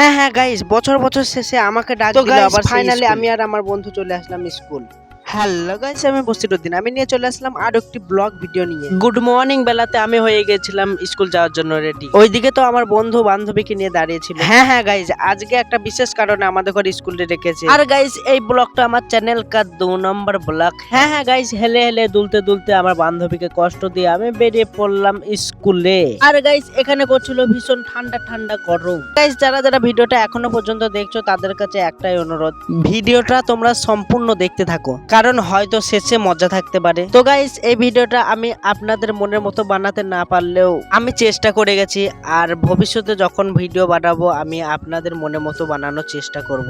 হ্যাঁ হ্যাঁ গাইস, বছর বছর শেষে আমাকে ডাক দিল আবার ফাইনালি আমি আর আমার বন্ধু চলে আসলাম স্কুল। হ্যালো গাইস, আমি বসিরউদ্দিন। আমি নিয়ে চলে আসলাম আরো একটি ব্লগ ভিডিও নিয়ে। গুড মর্নিং বেলাতে আমি হয়ে গেছিলাম স্কুল যাওয়ার জন্য রেডি। ওইদিকে তো আমার বন্ধু বান্ধবীকে নিয়ে দাঁড়িয়েছিল। হ্যাঁ হ্যাঁ গাইস, আজকে একটা বিশেষ কারণে আমাদের ঘরে স্কুলে রেখেছে। আর গাইস, এই ব্লগটা আমার চ্যানেল কা 2 নম্বর ব্লগ। হ্যাঁ হ্যাঁ গাইস, হেলে হেলে দুলতে দুলতে আমার বান্ধবীকে কষ্ট দিয়ে আমি বেরিয়ে পড়লাম স্কুলে। আর গাইস, এখানে করছিল ভীষণ ঠান্ডা ঠান্ডা গরম। গাইস, যারা যারা ভিডিওটা এখনো পর্যন্ত দেখছো তাদের কাছে একটাই অনুরোধ, ভিডিওটা তোমরা সম্পূর্ণ দেখতে থাকো, কারণ হয়তো শেষে মজা থাকতে পারে। তো গাইস, এই ভিডিওটা আমি আপনাদের মনের মতো বানাতে না পারলেও আমি চেষ্টা করে গেছি, আর ভবিষ্যতে যখন ভিডিও বানাবো আমি আপনাদের মনের মতো বানানোর চেষ্টা করব।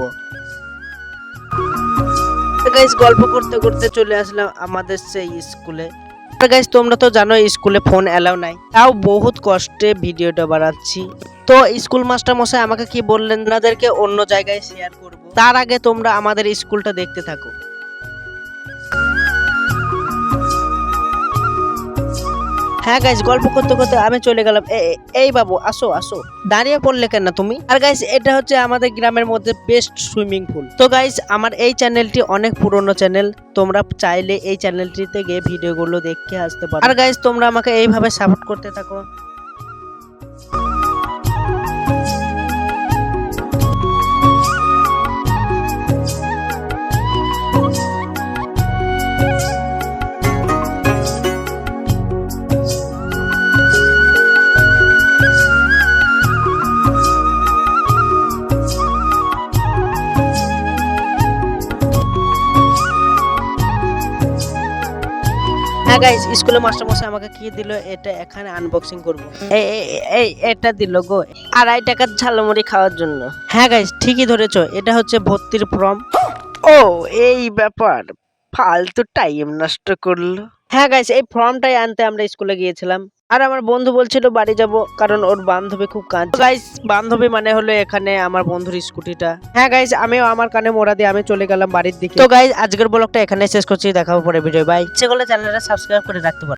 গাইস, গল্প করতে করতে চলে আসলাম আমাদের সেই স্কুলে। গাইস, তোমরা তো জানো স্কুলে ফোন অ্যালাউ নাই, তাও বহুত কষ্টে ভিডিওটা বানাচ্ছি। তো স্কুল মাস্টার মশাই আমাকে কি বললেন, আপনাদেরকে অন্য জায়গায় শেয়ার করব, তার আগে তোমরা আমাদের স্কুলটা দেখতে থাকো। হ্যাঁ গাইস, গল্প করতে করতে আমি চলে গেলাম। এই বাবু, আসো আসো, দাঁড়িয়ে পড়লে কেন তুমি? আর গাইস, এটা হচ্ছে আমাদের গ্রামের মধ্যে বেস্ট সুইমিং পুল। তো গাইস, আমার এই চ্যানেলটি অনেক পুরনো চ্যানেল, তোমরা চাইলে এই চ্যানেলটিতে গিয়ে ভিডিওগুলো দেখে আসতে পারো। আর গাইস, তোমরা আমাকে এইভাবে সাপোর্ট করতে থাকো। হ্যাঁ গাইস, স্কুলে মাস্টার মশাই আমাকে কি দিল, এটা এখানে আনবক্সিং করব। এই এটা দিল গো 2.5 টাকার ঝালমুড়ি খাওয়ার জন্য। হ্যাঁ গাইস, ঠিকই ধরেছো, এটা হচ্ছে ভর্তির ফর্ম। ও এই ব্যাপার, ফালতু টাইম নষ্ট করলো। হ্যাঁ গাইস, এই ফর্মটাই আনতে আমরা স্কুলে গিয়েছিলাম। আর আমার বন্ধু বলছিল বাড়ি যাব, কারণ ওর বান্ধবী খুব কাঁদছে। গাইস, বান্ধবী মানে হলো এখানে আমার বন্ধুর স্কুটিটা। হ্যাঁ গাইস, আমিও আমার কানে মোড়া দিয়ে আমি চলে গেলাম বাড়ির দিকে। তো গাইস, আজকের ব্লগটা এখানে শেষ করছি, দেখাবো পরে ভিডিও। বাই। ইচ্ছে করলে চ্যানেলটা সাবস্ক্রাইব করে রাখতে পারো।